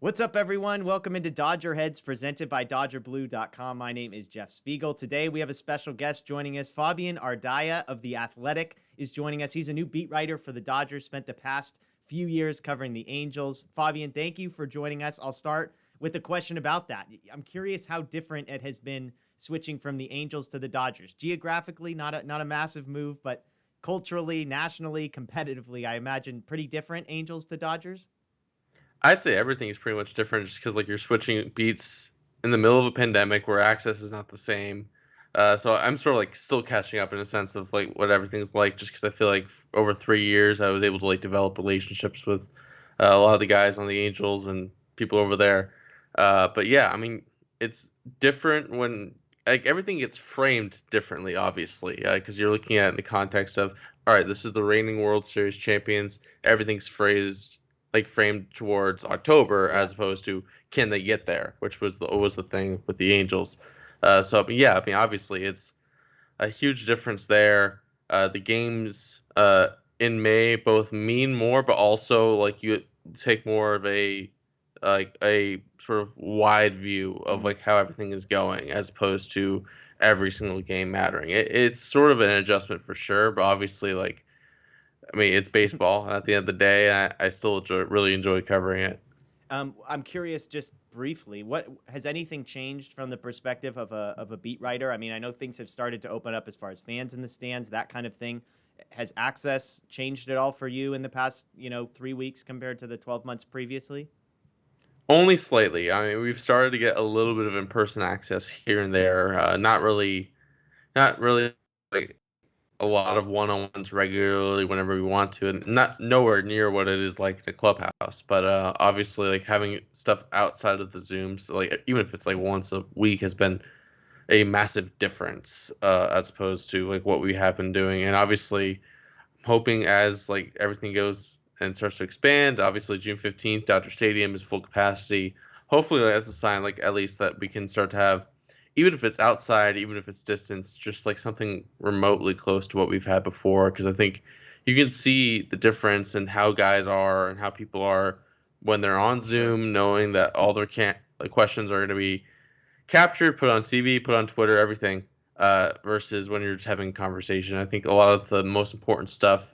What's up, everyone? Welcome into DodgerHeads, presented by DodgerBlue.com. My name is Jeff Spiegel. Today, we have a special guest joining us. Fabian Ardaya of The Athletic is joining us. He's a new beat writer for the Dodgers, spent the past few years covering the Angels. Fabian, thank you for joining us. I'll start with a question about that. I'm curious how different it has been switching from the Angels to the Dodgers. Geographically, not a massive move, but culturally, nationally, competitively, I imagine pretty different Angels to Dodgers. I'd say everything is pretty much different just because you're switching beats in the middle of a pandemic where access is not the same. So I'm sort of still catching up in a sense of what everything's like, just because I feel like over 3 years I was able to develop relationships with a lot of the guys on the Angels and people over there. But yeah, I mean, it's different when everything gets framed differently, obviously, because you're looking at it in the context of, all right, this is the reigning World Series champions. Everything's phrased framed towards October Yeah. as opposed to can they get there, which was the thing with the Angels. So I mean, obviously it's a huge difference there. The games in May both mean more, but also you take more of a sort of wide view of Mhm. how everything is going as opposed to every single game mattering. It's sort of an adjustment for sure, but obviously I mean, it's baseball. At the end of the day, I still really enjoy covering it. I'm curious, just briefly, what has anything changed from the perspective of a beat writer? I mean, I know things have started to open up as far as fans in the stands, that kind of thing. Has access changed at all for you in the past, 3 weeks compared to the 12 months previously? Only slightly. I mean, we've started to get a little bit of in-person access here and there. Not really like a lot of one-on-ones regularly whenever we want to, and not nowhere near what it is like in a clubhouse. But obviously, having stuff outside of the Zooms, even if it's once a week, has been a massive difference as opposed to what we have been doing. And obviously, hoping as everything goes and starts to expand. Obviously, June 15th, Dodger Stadium is full capacity. Hopefully, that's a sign at least that we can start to have, even if it's outside, even if it's distance, just something remotely close to what we've had before. Because I think you can see the difference in how guys are and how people are when they're on Sure. Zoom, knowing that all their questions are going to be captured, put on TV, put on Twitter, everything, versus when you're just having a conversation. I think a lot of the most important stuff,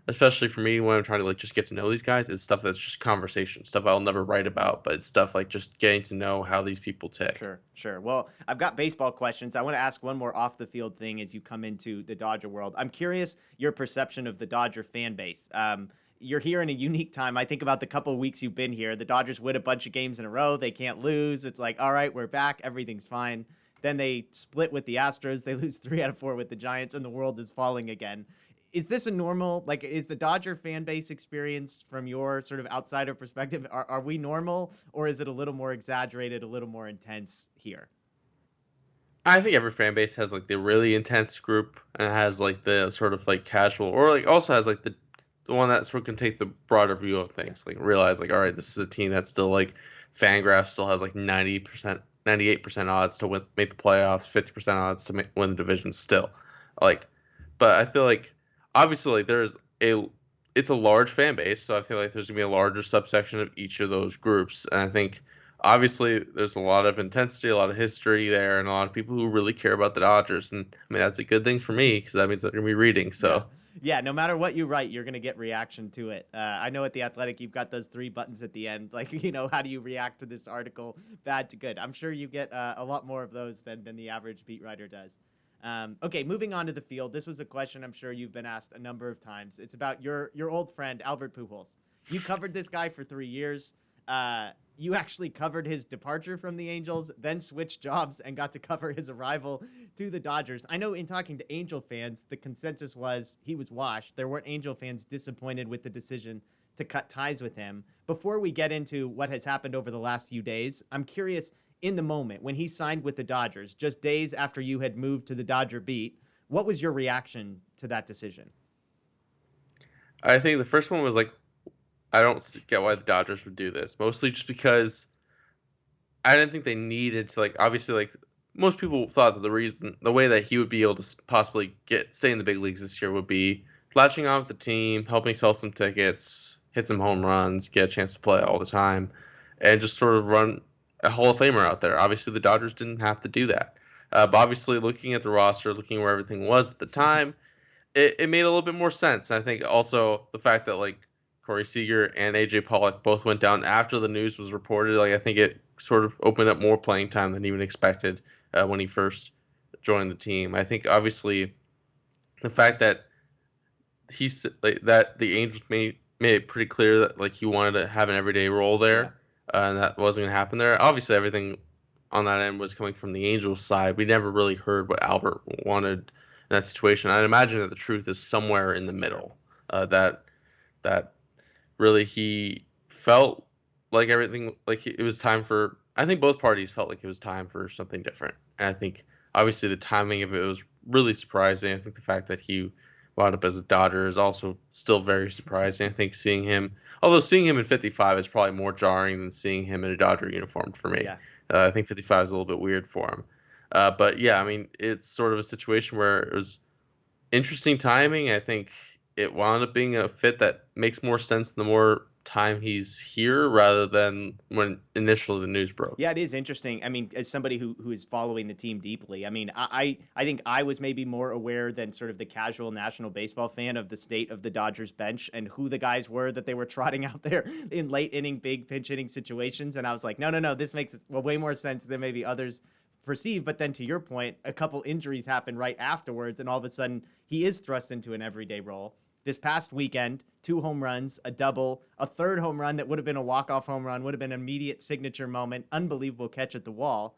especially for me when I'm trying to just get to know these guys, is stuff that's just conversation, stuff I'll never write about, but it's stuff just getting to know how these people tick. Sure, sure. Well, I've got baseball questions. I want to ask one more off the field thing as you come into the Dodger world. I'm curious your perception of the Dodger fan base. You're here in a unique time. I think about the couple of weeks you've been here. The Dodgers win a bunch of games in a row. They can't lose. It's like, all right, we're back. Everything's fine. Then they split with the Astros. They lose 3 out of 4 with the Giants, and the world is falling again. Is this a normal, is the Dodger fan base experience from your sort of outsider perspective, are we normal, or is it a little more exaggerated, a little more intense here? I think every fan base has the really intense group and has the sort of casual, or also has the one that sort of can take the broader view of Yeah. things, realize all right, this is a team that's still Fangraphs still has 90%, 98% odds to make the playoffs, 50% odds to win the division still. Like, but I feel obviously there's it's a large fan base, so I feel there's gonna be a larger subsection of each of those groups, and I think obviously there's a lot of intensity, a lot of history there, and a lot of people who really care about the Dodgers, and I mean that's a good thing for me because that means I'm gonna be reading. Yeah. So Yeah, no matter what you write, you're going to get reaction to it. I know at The Athletic, you've got those 3 buttons at the end. Like, how do you react to this article? Bad to good. I'm sure you get a lot more of those than the average beat writer does. Okay, moving on to the field. This was a question I'm sure you've been asked a number of times. It's about your old friend, Albert Pujols. You covered this guy for 3 years. You actually covered his departure from the Angels, then switched jobs and got to cover his arrival to the Dodgers. I know in talking to Angel fans, the consensus was he was washed. There weren't Angel fans disappointed with the decision to cut ties with him. Before we get into what has happened over the last few days, I'm curious, in the moment when he signed with the Dodgers, just days after you had moved to the Dodger beat, what was your reaction to that decision? I think the first one was I don't get why the Dodgers would do this, mostly just because I didn't think they needed to obviously most people thought that the way that he would be able to possibly stay in the big leagues this year would be latching on with the team, helping sell some tickets, hit some home runs, get a chance to play all the time. and just sort of run a Hall of Famer out there. Obviously, the Dodgers didn't have to do that. But obviously, looking at the roster, looking where everything was at the time, it made a little bit more sense. I think also the fact that like Corey Seager and AJ Pollock both went down after the news was reported. Like I think it sort of opened up more playing time than even expected when he first joined the team. I think obviously the fact that he's like that the Angels made it pretty clear that like he wanted to have an everyday role Yeah. there, and that wasn't going to happen there. Obviously, everything on that end was coming from the Angels side. We never really heard what Albert wanted in that situation. I'd imagine that the truth is somewhere in the middle. That really he felt like everything like it was time for. I think both parties felt like it was time for something different. And I think obviously the timing of it was really surprising. I think the fact that he wound up as a Dodger is also still very surprising. I think although seeing him in 55 is probably more jarring than seeing him in a Dodger uniform for me. Yeah. I think 55 is a little bit weird for him. But yeah, I mean, it's sort of a situation where it was interesting timing. I think it wound up being a fit that makes more sense the more time he's here rather than when initially the news broke. Yeah, it is interesting. I mean, as somebody who is following the team deeply, I mean, I think I was maybe more aware than sort of the casual national baseball fan of the state of the Dodgers bench and who the guys were that they were trotting out there in late inning, big pinch hitting situations. And I was like, no, this makes way more sense than maybe others perceive. But then to your point, a couple injuries happen right afterwards, and all of a sudden he is thrust into an everyday role. This past weekend, 2 home runs, a double, a third home run that would have been a walk-off home run, would have been an immediate signature moment, unbelievable catch at the wall.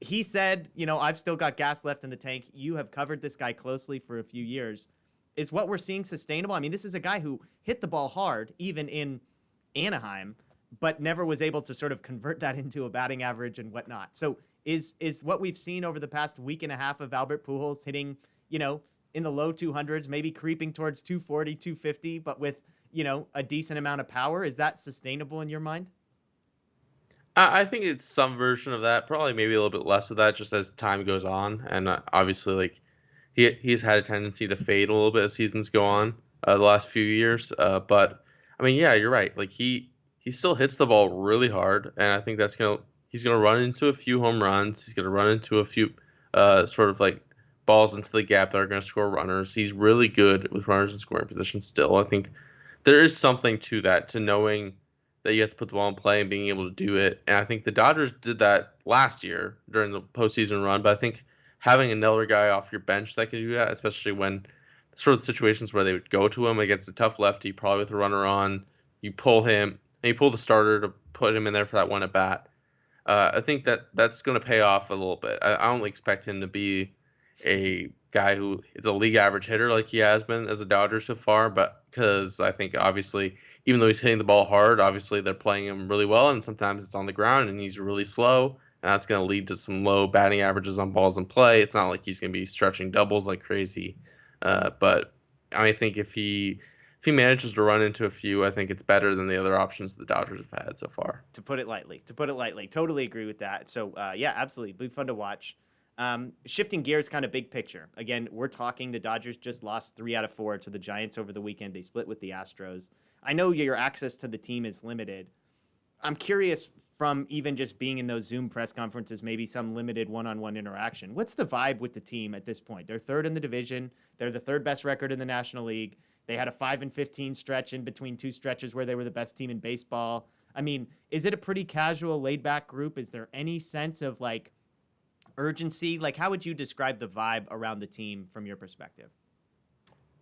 He said, I've still got gas left in the tank. You have covered this guy closely for a few years. Is what we're seeing sustainable? I mean, this is a guy who hit the ball hard, even in Anaheim, but never was able to sort of convert that into a batting average and whatnot. So is what we've seen over the past week and a half of Albert Pujols hitting, in the low 200s, maybe creeping towards 240, 250, but with, a decent amount of power. Is that sustainable in your mind? I think it's some version of that, probably maybe a little bit less of that just as time goes on. And obviously, like he's had a tendency to fade a little bit as seasons go on the last few years. But I mean, yeah, you're right. Like he still hits the ball really hard, and I think he's gonna run into a few home runs. He's gonna run into a few sort of like balls into the gap that are gonna score runners. He's really good with runners in scoring position still. I think there is something to that, to knowing that you have to put the ball in play and being able to do it. And I think the Dodgers did that last year during the postseason run. But I think having another guy off your bench that can do that, especially when sort of situations where they would go to him against a tough lefty, probably with a runner on, you pull him and you pull the starter to put him in there for that one at bat. I think that's going to pay off a little bit. I don't expect him to be a guy who is a league average hitter like he has been as a Dodger so far, but because I think obviously even though he's hitting the ball hard, obviously they're playing him really well, and sometimes it's on the ground and he's really slow, and that's going to lead to some low batting averages on balls in play. It's not like he's going to be stretching doubles like crazy, but I think if he manages to run into a few, I think it's better than the other options the Dodgers have had so far. To put it lightly, totally agree with that. So yeah, absolutely, it'll be fun to watch. Shifting gears, kind of big picture. Again, we're talking the Dodgers just lost 3 out of 4 to the Giants over the weekend. They split with the Astros. I know your access to the team is limited. I'm curious, from even just being in those Zoom press conferences, maybe some limited one-on-one interaction, what's the vibe with the team at this point? They're third in the division. They're the third best record in the National League. They had a 5-15 stretch in between 2 stretches where they were the best team in baseball. I mean, is it a pretty casual, laid-back group? Is there any sense of like urgency? Like, how would you describe the vibe around the team from your perspective?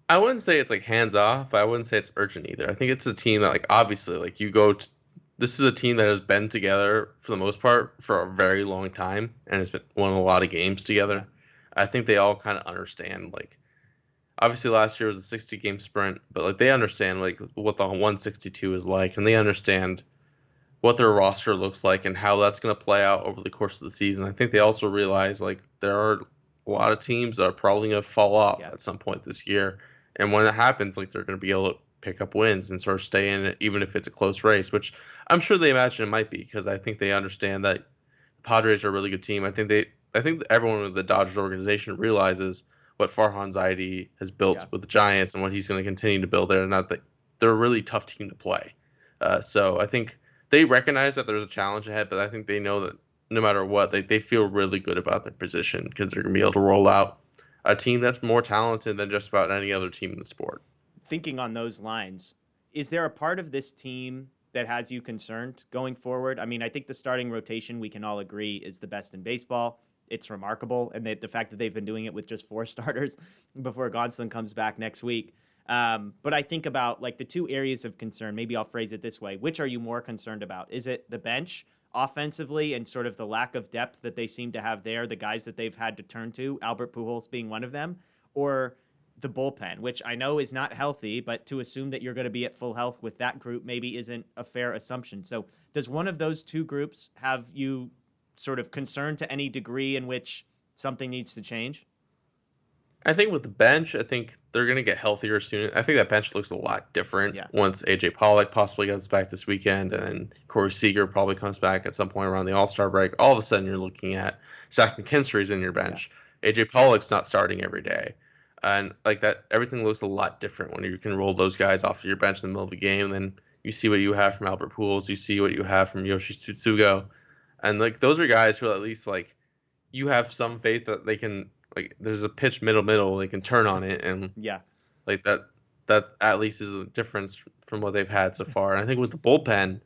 I wouldn't say it's like hands off. I wouldn't say it's urgent either. I think it's a team that like obviously like this is a team that has been together for the most part for a very long time and has been won a lot of games together. Yeah. I think they all kind of understand like obviously last year was a 60 game sprint, but like they understand like what the 162 is like, and they understand what their roster looks like and how that's going to play out over the course of the season. I think they also realize like there are a lot of teams that are probably going to fall off at some point this year. And when that happens, like they're going to be able to pick up wins and sort of stay in it, even if it's a close race, which I'm sure they imagine it might be, because I think they understand that the Padres are a really good team. I think everyone with the Dodgers organization realizes what Farhan Zaidi has built with the Giants and what he's going to continue to build there, and that they're a really tough team to play. So I think they recognize that there's a challenge ahead, but I think they know that no matter what, they feel really good about their position because they're going to be able to roll out a team that's more talented than just about any other team in the sport. Thinking on those lines, is there a part of this team that has you concerned going forward? I mean, I think the starting rotation, we can all agree, is the best in baseball. It's remarkable. And the fact that they've been doing it with just 4 starters before Gonsolin comes back next week. But I think about like the 2 areas of concern. Maybe I'll phrase it this way. Which are you more concerned about? Is it the bench offensively and sort of the lack of depth that they seem to have there, the guys that they've had to turn to, Albert Pujols being one of them, or the bullpen, which I know is not healthy, but to assume that you're going to be at full health with that group maybe isn't a fair assumption. So does one of those 2 groups have you sort of concerned to any degree in which something needs to change? I think with the bench, I think they're going to get healthier soon. I think that bench looks a lot different Yeah. once AJ Pollock possibly gets back this weekend, and then Corey Seager probably comes back at some point around the All-Star break. All of a sudden, you're looking at Zach McKinstry's in your bench. Yeah. AJ Pollock's not starting every day. And like that, everything looks a lot different when you can roll those guys off of your bench in the middle of the game. Then you see what you have from Albert Pujols, you see what you have from Yoshi Tsutsugo, and like those are guys who at least like you have some faith that they can like. There's a pitch middle, they can turn on it, and Yeah. like that at least is a difference from what they've had so far. And I think with the bullpen,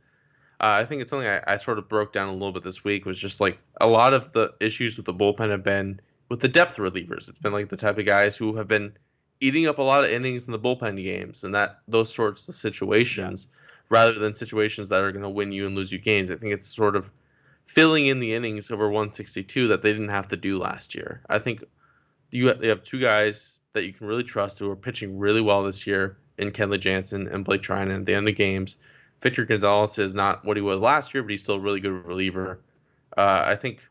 I think it's something I sort of broke down a little bit this week was just like a lot of the issues with the bullpen have been with the depth relievers. It's been like the type of guys who have been eating up a lot of innings in the bullpen games and that those sorts of situations rather than situations that are going to win you and lose you games. I think it's sort of filling in the innings over 162 that they didn't have to do last year. I think you have 2 guys that you can really trust who are pitching really well this year in Kenley Jansen and Blake Trinan at the end of games. Victor Gonzalez is not what he was last year, but he's still a really good reliever. I think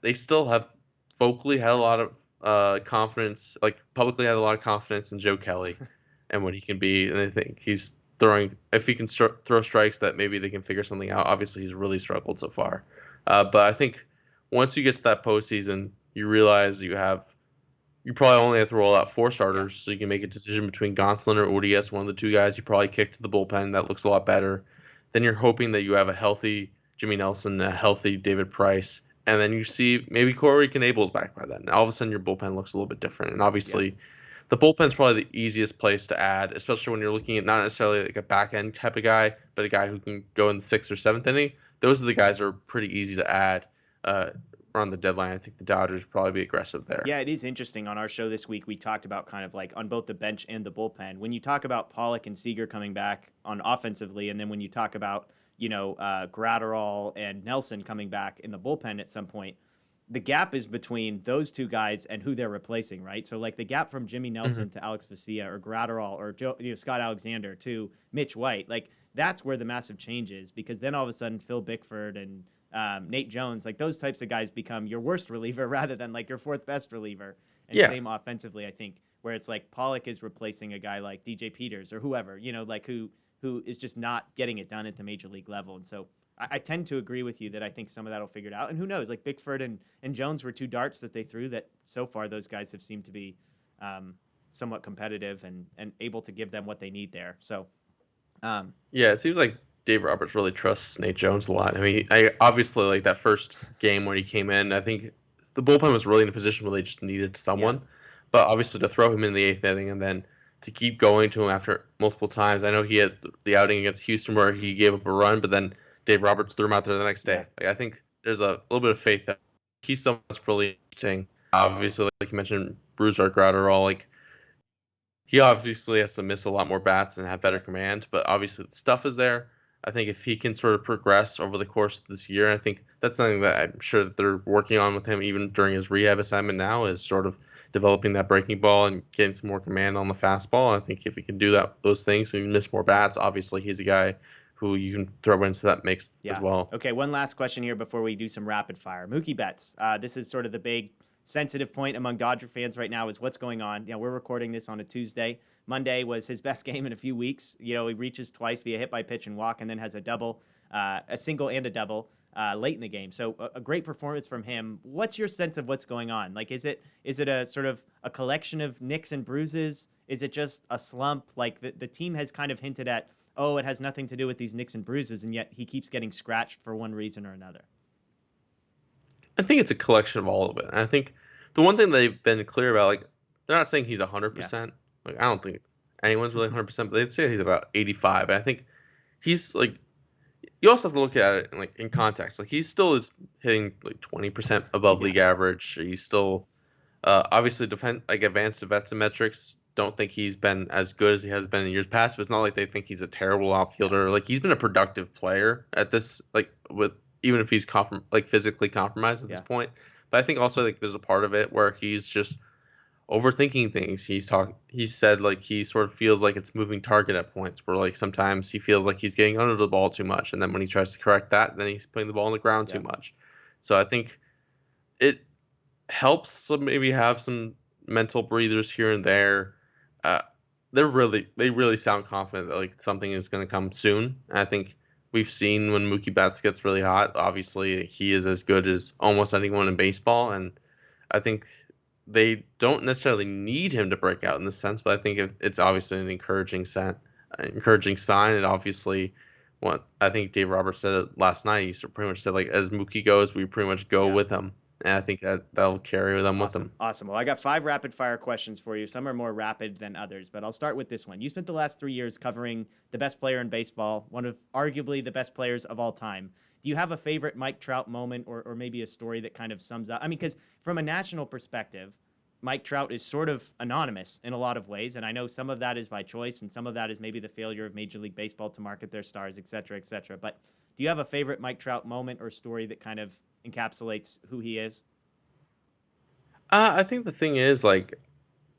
they still have vocally had a lot of confidence, like publicly had a lot of confidence in Joe Kelly and what he can be. And I think he's throwing, if he can throw strikes, that maybe they can figure something out. Obviously, he's really struggled so far. But I think once you get to that postseason, you realize you probably only have to roll out 4 starters, so you can make a decision between Gonsolin or ODS, one of the 2 guys you probably kick to the bullpen. That looks a lot better. Then you're hoping that you have a healthy Jimmy Nelson, a healthy David Price, and then you see maybe Corey Knable's back by then. All of a sudden, your bullpen looks a little bit different. And obviously, the bullpen's probably the easiest place to add, especially when you're looking at not necessarily like a back end type of guy, but a guy who can go in the 6th or 7th inning. Those are the guys that are pretty easy to add on the deadline. I think the Dodgers would probably be aggressive there. Yeah, it is interesting. On our show this week, we talked about kind of like on both the bench and the bullpen. When you talk about Pollock and Seager coming back on offensively, and then when you talk about, Gratterall and Nelson coming back in the bullpen at some point, the gap is between those 2 guys and who they're replacing, right? So like the gap from Jimmy Nelson to Alex Vesia or Gratterall or Scott Alexander to Mitch White, like that's where the massive change is, because then all of a sudden Phil Bickford and Nate Jones, like those types of guys become your worst reliever rather than like your 4th best reliever. And same offensively, I think, where it's like Pollock is replacing a guy like DJ Peters or whoever, like who is just not getting it done at the major league level. And so I tend to agree with you that I think some of that will figure it out. And who knows, like Bickford and Jones were 2 darts that they threw that so far those guys have seemed to be somewhat competitive and able to give them what they need there. So, it seems like Dave Roberts really trusts Nate Jones a lot. I mean, I obviously like that first game when he came in, I think the bullpen was really in a position where they just needed someone. Yeah. But obviously to throw him in the 8th inning and then to keep going to him after multiple times. I know he had the outing against Houston where he gave up a run, but then Dave Roberts threw him out there the next day. Yeah. Like, I think there's a little bit of faith that he's someone that's really interesting. Obviously, like you mentioned, Brusdar Gratterall, like he obviously has to miss a lot more bats and have better command, but obviously the stuff is there. I think if he can sort of progress over the course of this year, I think that's something that I'm sure that they're working on with him even during his rehab assignment now, is sort of developing that breaking ball and getting some more command on the fastball. I think if he can do those things and miss more bats, obviously he's a guy who you can throw into that mix as well. Okay, one last question here before we do some rapid fire. Mookie Betts. This is sort of the big sensitive point among Dodger fans right now, is what's going on. We're recording this on a Tuesday. Monday was his best game in a few weeks. He reaches twice via hit by pitch and walk, and then has a double, a single and a double late in the game. So a great performance from him. What's your sense of what's going on? Like, is it a sort of a collection of nicks and bruises? Is it just a slump? Like the team has kind of hinted at, oh, it has nothing to do with these nicks and bruises, and yet he keeps getting scratched for one reason or another. I think it's a collection of all of it. And I think the one thing they've been clear about, like, they're not saying he's 100%. Like, I don't think anyone's really 100%, but they'd say he's about 85. And I think he's like, you also have to look at it in context. Like, he still is hitting like 20% above league average. He's still obviously advanced defensive metrics. Don't think he's been as good as he has been in years past, but it's not like they think he's a terrible outfielder. Like, he's been a productive player at this, like, with even if he's physically compromised at this point. But I think also like there's a part of it where he's just overthinking things. He said like he sort of feels like it's moving target at points where like sometimes he feels like he's getting under the ball too much, and then when he tries to correct that, then he's putting the ball on the ground too much. So I think it helps to maybe have some mental breathers here and there. They really sound confident that like something is going to come soon. And I think we've seen when Mookie Betts gets really hot, obviously he is as good as almost anyone in baseball, and I think they don't necessarily need him to break out in this sense, but I think it's obviously an encouraging sign. And obviously, what I think Dave Roberts said it last night, he pretty much said like as Mookie goes, we pretty much go with him. And I think that'll carry them with them. Awesome. Well, I got 5 rapid fire questions for you. Some are more rapid than others, but I'll start with this one. You spent the last 3 years covering the best player in baseball, one of arguably the best players of all time. Do you have a favorite Mike Trout moment or maybe a story that kind of sums up? I mean, because from a national perspective, Mike Trout is sort of anonymous in a lot of ways, and I know some of that is by choice, and some of that is maybe the failure of Major League Baseball to market their stars, et cetera, et cetera. But do you have a favorite Mike Trout moment or story that kind of encapsulates who he is? I think the thing is, like,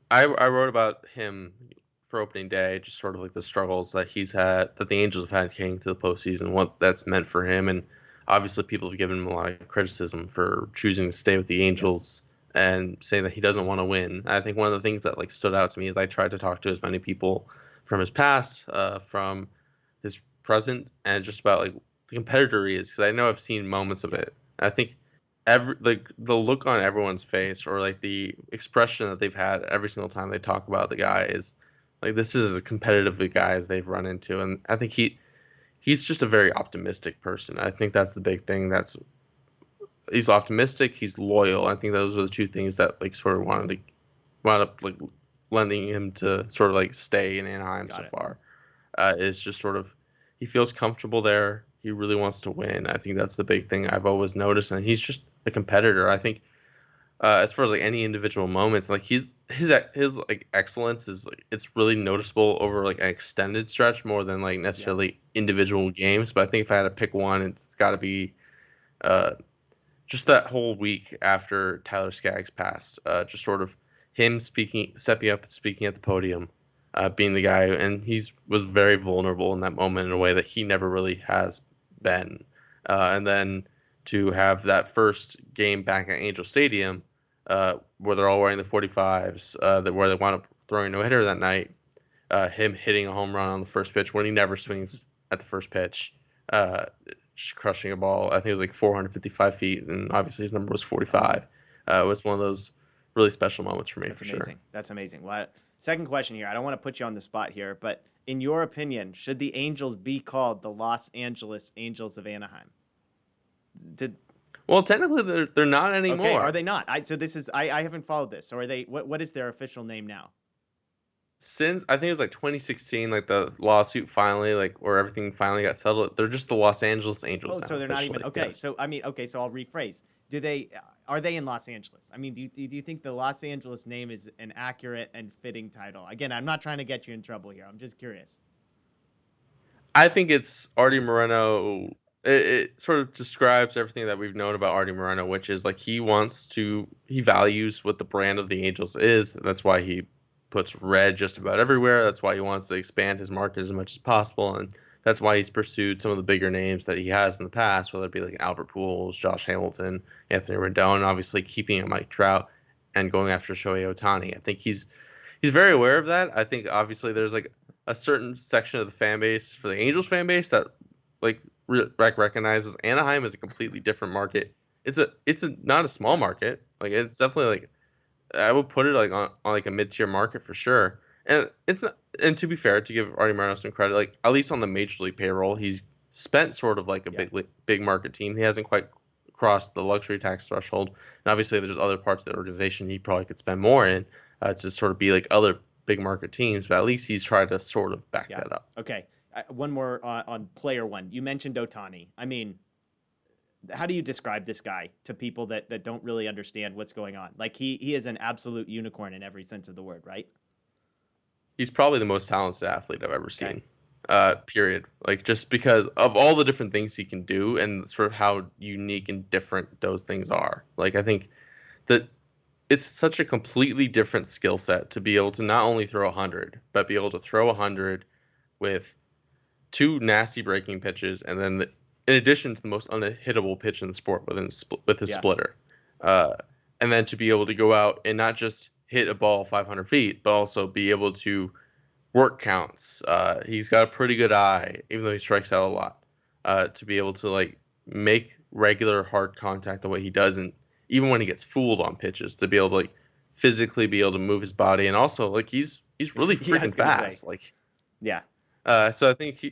I wrote about him for opening day, just sort of like the struggles that that the Angels have had getting to the postseason, what that's meant for him, and obviously people have given him a lot of criticism for choosing to stay with the Angels and saying that he doesn't want to win. I think one of the things that like stood out to me is I tried to talk to as many people from his past, from his present, and just about like the competitor he is, because I know I've seen moments of it. I think the look on everyone's face or like the expression that they've had every single time they talk about the guy is like this is as competitive a guy as they've run into, and I think he's just a very optimistic person. I think that's the big thing. He's optimistic, he's loyal. I think those are the two things that like sort of wound up like lending him to sort of like stay in Anaheim so far. Is just sort of he feels comfortable there. He really wants to win. I think that's the big thing I've always noticed, and he's just a competitor. I think as far as like any individual moments, like his like excellence is like it's really noticeable over like an extended stretch more than like necessarily individual games. But I think if I had to pick one, it's got to be just that whole week after Tyler Skaggs passed. Just sort of him stepping up and speaking at the podium. Being the guy, and was very vulnerable in that moment in a way that he never really has been. And then to have that first game back at Angel Stadium, where they're all wearing the 45s, where they wound up throwing a no-hitter that night, him hitting a home run on the first pitch when he never swings at the first pitch, just crushing a ball. I think it was like 455 feet, and obviously his number was 45. It was one of those really special moments for me. That's amazing. Sure. That's amazing. Well, second question here. I don't want to put you on the spot here, but in your opinion, should the Angels be called the Los Angeles Angels of Anaheim? Well, technically they're not anymore. Okay, are they not? I haven't followed this. So are they? What is their official name now? Since I think it was like 2016, like the lawsuit finally, like where everything finally got settled, they're just the Los Angeles Angels. Oh, so they're not even okay. Yes. So I mean, okay, so I'll rephrase. Are they in Los Angeles? I mean, do you think the Los Angeles name is an accurate and fitting title? Again, I'm not trying to get you in trouble here. I'm just curious. I think it's Artie Moreno. It sort of describes everything that we've known about Artie Moreno, which is like he values what the brand of the Angels is. That's why he puts red just about everywhere. That's why he wants to expand his market as much as possible, and that's why he's pursued some of the bigger names that he has in the past, whether it be like Albert Pujols, Josh Hamilton, Anthony Rendon, and obviously keeping Mike Trout and going after Shohei Ohtani. I think he's very aware of that. I think obviously there's like a certain section of the fan base for the Angels fan base that like recognizes Anaheim is a completely different market. It's not a small market. Like it's definitely like I would put it like on like a mid-tier market for sure. And it's not, and to be fair, to give Artie Moreno some credit, like at least on the major league payroll, he's spent sort of like a big market team. He hasn't quite crossed the luxury tax threshold. And obviously there's other parts of the organization he probably could spend more in to sort of be like other big market teams, but at least he's tried to sort of back that up. Okay. One more on player one. You mentioned Ohtani. I mean, how do you describe this guy to people that don't really understand what's going on? Like he is an absolute unicorn in every sense of the word, right? He's probably the most talented athlete I've ever seen. Period. Like just because of all the different things he can do and sort of how unique and different those things are. Like I think that it's such a completely different skill set to be able to not only throw 100, but be able to throw 100 with 2 nasty breaking pitches, and then in addition to the most unhittable pitch in the sport with his splitter, and then to be able to go out and not just hit a ball 500 feet, but also be able to work counts. He's got a pretty good eye, even though he strikes out a lot. To be able to like make regular hard contact the way he does, and even when he gets fooled on pitches, to be able to like physically be able to move his body, and also like he's really freaking fast. Like, so I think he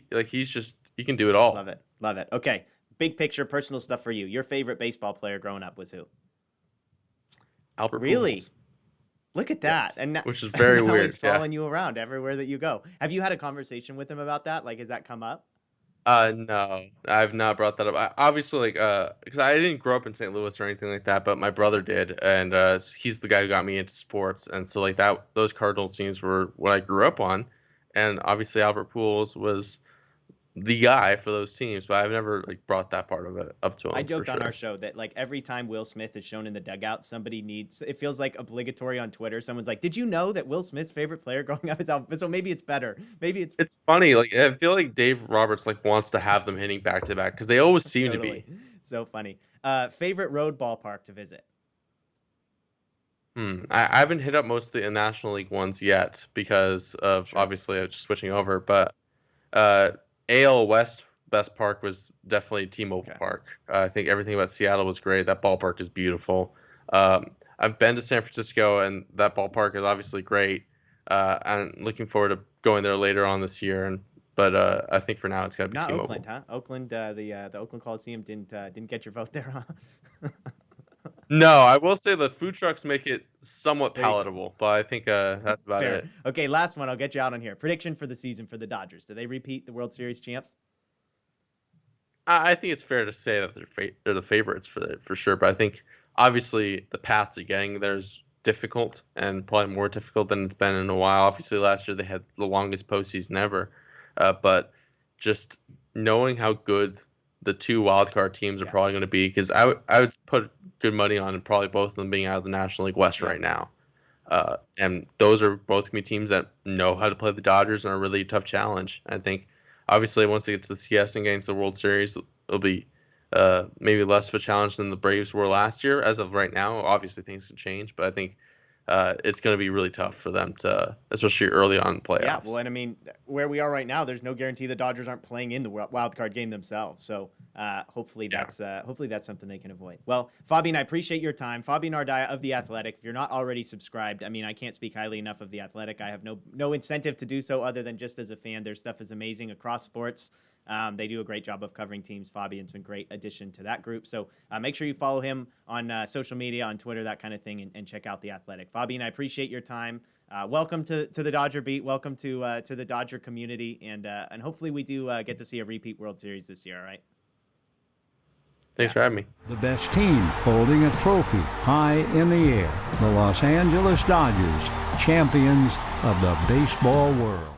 can do it all. Love it. Okay, big picture, personal stuff for you. Your favorite baseball player growing up was who? Albert really? Pujols. Look at that, yes. Which is very weird. He's following you around everywhere that you go. Have you had a conversation with him about that? Like, has that come up? No, I've not brought that up. Obviously, like, because I didn't grow up in St. Louis or anything like that, but my brother did, and he's the guy who got me into sports, and so like those Cardinals teams were what I grew up on, and obviously Albert Pujols was the guy for those teams, but I've never like brought that part of it up to him. I joked on our show that like every time Will Smith is shown in the dugout, it feels like obligatory on Twitter. Someone's like, "Did you know that Will Smith's favorite player growing up is Albert?" So maybe it's better. It's funny. Like I feel like Dave Roberts like wants to have them hitting back to back because they always seem to be. So funny. Favorite road ballpark to visit? I haven't hit up most of the National League ones yet because of obviously just switching over, but AL West best park was definitely T-Mobile Park. I think everything about Seattle was great. That ballpark is beautiful. I've been to San Francisco, and that ballpark is obviously great. I'm looking forward to going there later on this year. But I think for now it's got to be T-Mobile. Not Oakland, huh? Oakland, the Oakland Coliseum didn't get your vote there, huh? No, I will say the food trucks make it somewhat palatable, but I think that's about it. Okay, last one. I'll get you out on here. Prediction for the season for the Dodgers. Do they repeat the World Series champs? I think it's fair to say that they're the favorites for sure, but I think obviously the path to getting there is difficult and probably more difficult than it's been in a while. Obviously last year they had the longest postseason ever, but just knowing how good the 2 wildcard teams are probably going to be, because I would put good money on probably both of them being out of the National League West right now. And those are both going to be teams that know how to play the Dodgers and are a really tough challenge. I think obviously once they get to the CS and get into the World Series, it'll be maybe less of a challenge than the Braves were last year. As of right now, obviously things can change, but I think it's going to be really tough for them to, especially early on in the playoffs. Yeah, well, and I mean, where we are right now, there's no guarantee the Dodgers aren't playing in the wild card game themselves. So hopefully that's something they can avoid. Well, Fabian, I appreciate your time. Fabian Ardaya of The Athletic. If you're not already subscribed, I mean, I can't speak highly enough of The Athletic. I have no incentive to do so other than just as a fan. Their stuff is amazing across sports. They do a great job of covering teams. Fabian's been a great addition to that group. So make sure you follow him on social media, on Twitter, that kind of thing, and check out The Athletic. Fabian, I appreciate your time. Welcome to the Dodger beat. Welcome to the Dodger community. And hopefully we do get to see a repeat World Series this year, all right? Thanks for having me. The best team holding a trophy high in the air. The Los Angeles Dodgers, champions of the baseball world.